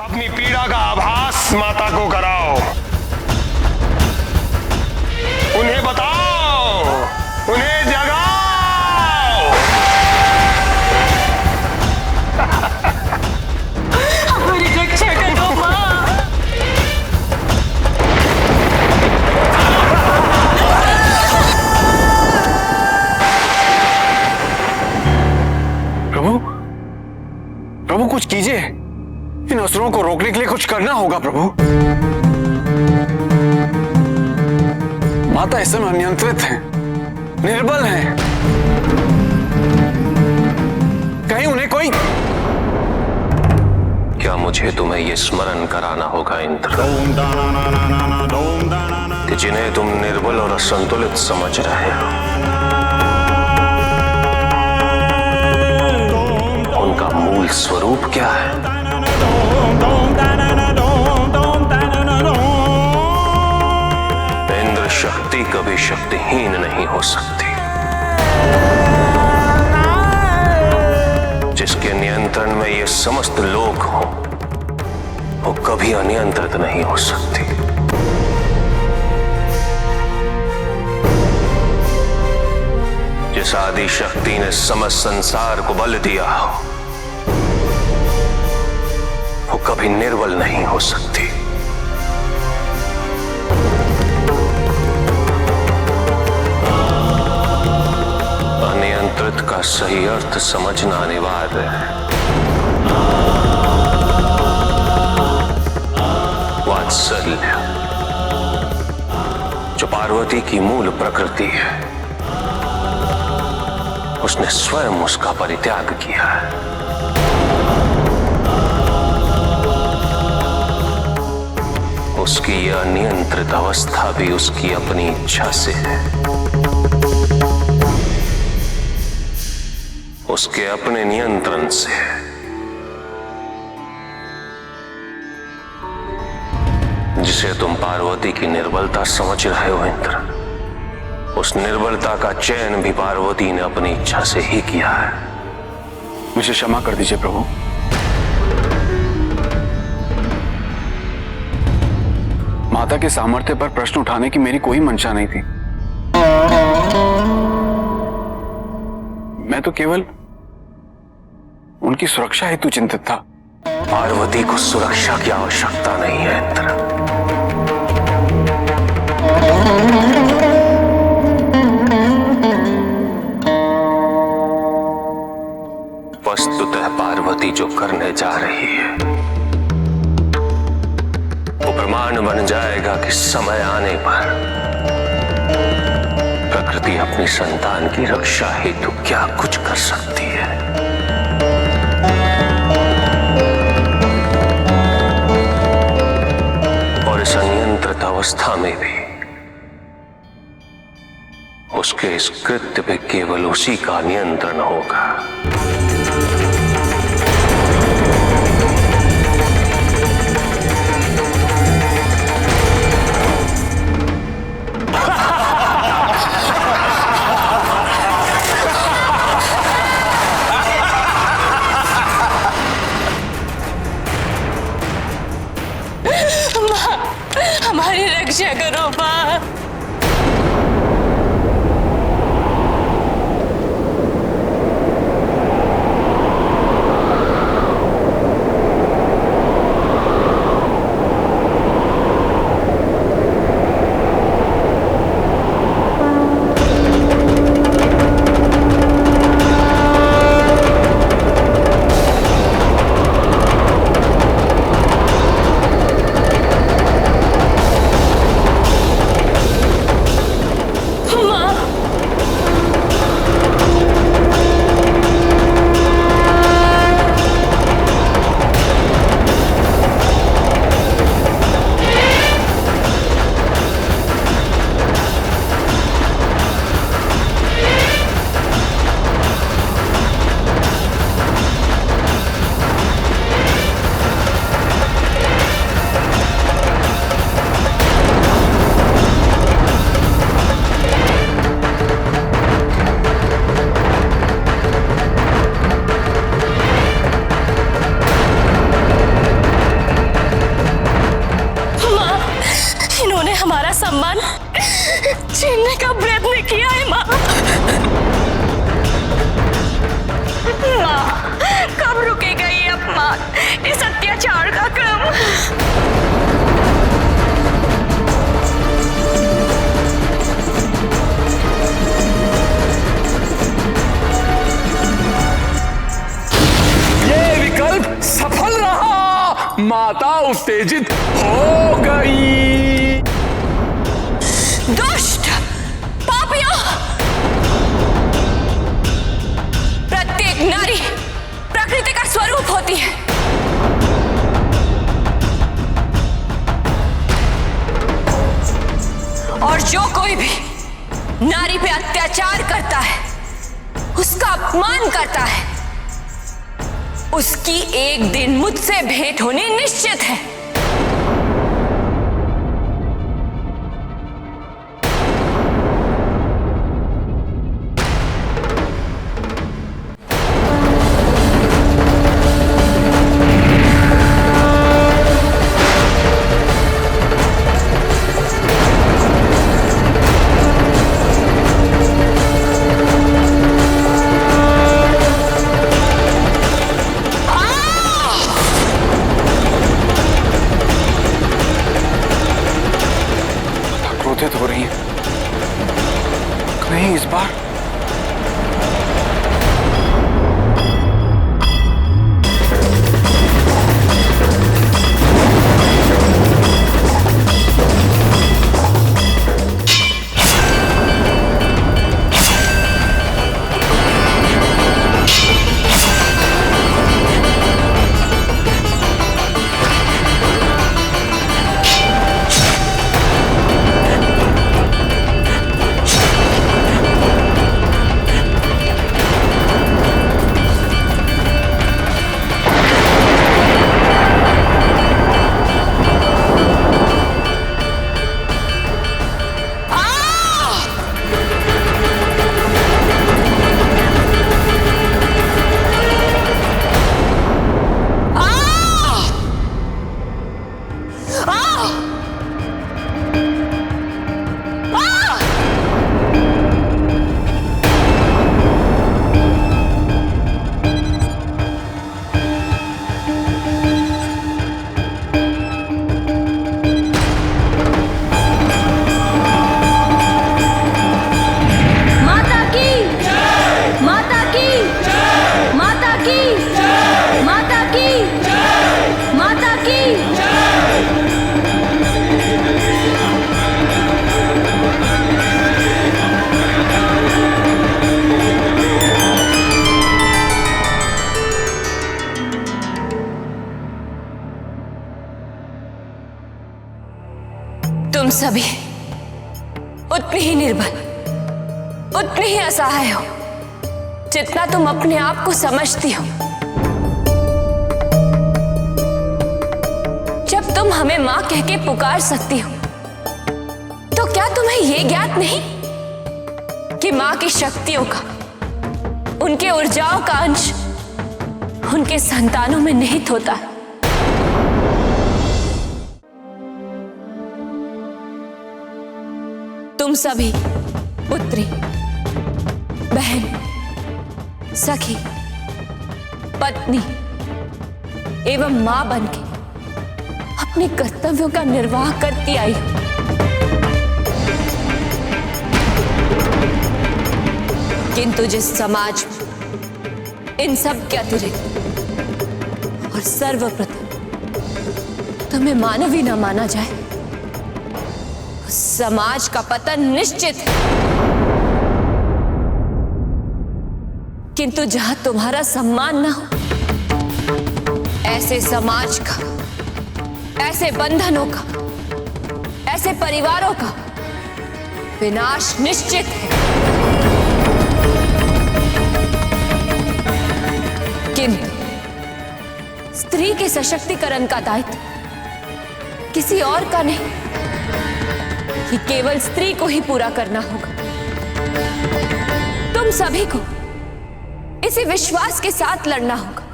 अपनी पीड़ा का आभास माता को कराओ, उन्हें बताओ, उन्हें जगाओ। हमारी रक्षा करो माँ। प्रभु, प्रभु कुछ कीजिए, इन असुरों को रोकने के लिए कुछ करना होगा प्रभु। माता इस समय अनियंत्रित है, निर्बल है, कहीं उन्हें कोई। क्या मुझे तुम्हें यह स्मरण कराना होगा इंद्र कि जिन्हें तुम निर्बल और असंतुलित समझ रहे हो उनका मूल स्वरूप क्या है? इंद्र शक्ति कभी शक्तिहीन नहीं हो सकती। जिसके नियंत्रण में ये समस्त लोक हो वो कभी अनियंत्रित नहीं हो सकती। जिस आदि शक्ति ने समस्त संसार को बल दिया हो वो कभी निर्बल नहीं हो सकती। अनियंत्रित का सही अर्थ समझना अनिवार्य है। वात्सल्य जो पार्वती की मूल प्रकृति है, उसने स्वयं उसका परित्याग किया है। उसकी यह अनियंत्रित अवस्था भी उसकी अपनी इच्छा से है, उसके अपने नियंत्रण से है। जिसे तुम पार्वती की निर्बलता समझ रहे हो इंद्र, उस निर्बलता का चयन भी पार्वती ने अपनी इच्छा से ही किया है। मुझे क्षमा कर दीजिए प्रभु। माता के सामर्थ्य पर प्रश्न उठाने की मेरी कोई मंशा नहीं थी। मैं तो केवल उनकी सुरक्षा हेतु चिंतित था। पार्वती को सुरक्षा की आवश्यकता नहीं है इंद्र। वस्तुतः पार्वती जो करने जा रही है वो प्रमाण बन जाएगा कि समय आने पर प्रकृति अपनी संतान की रक्षा हेतु क्या कुछ कर सकती है। और इस अनियंत्रित अवस्था में भी उसके इस कृत्य पे केवल उसी का नियंत्रण होगा। हमारी रक्षा करो माँ। माता उत्तेजित हो गई। दुष्ट पापियों! प्रत्येक नारी प्रकृति का स्वरूप होती है। और जो कोई भी नारी पे अत्याचार करता है, उसका अपमान करता है, उसकी एक दिन मुझसे भेंट होनी निश्चित है। क्रोधित हो रही हैं। कहीं इस बार तुम सभी उतनी ही निर्बल, उतनी ही असहाय हो जितना तुम अपने आप को समझती हो। जब तुम हमें मां कह के पुकार सकती हो, तो क्या तुम्हें यह ज्ञात नहीं कि मां की शक्तियों का, उनके ऊर्जाओं का अंश उनके संतानों में निहित होता है। तुम सभी पुत्री, बहन, सखी, पत्नी एवं मां बनके अपने कर्तव्यों का निर्वाह करती आई हो। किंतु जिस समाज में इन सब के अतिरिक्त और सर्वप्रथम तुम्हें मानवी न माना जाए, समाज का पतन निश्चित है। किंतु जहां तुम्हारा सम्मान न हो, ऐसे समाज का, ऐसे बंधनों का, ऐसे परिवारों का विनाश निश्चित है। किंतु स्त्री के सशक्तिकरण का दायित्व किसी और का नहीं, कि केवल स्त्री को ही पूरा करना होगा। तुम सभी को इसी विश्वास के साथ लड़ना होगा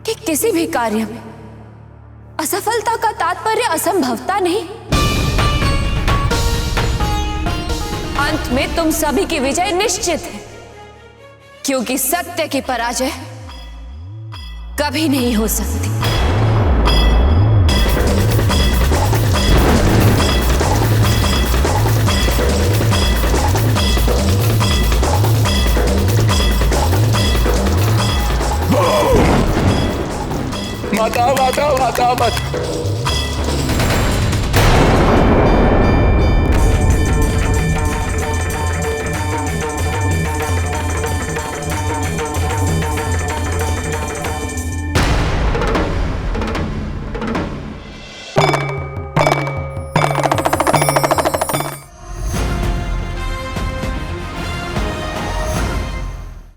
कि किसी भी कार्य में असफलता का तात्पर्य असंभवता नहीं, अंत में तुम सभी की विजय निश्चित है, क्योंकि सत्य की पराजय कभी नहीं हो सकती। माता माता माता माता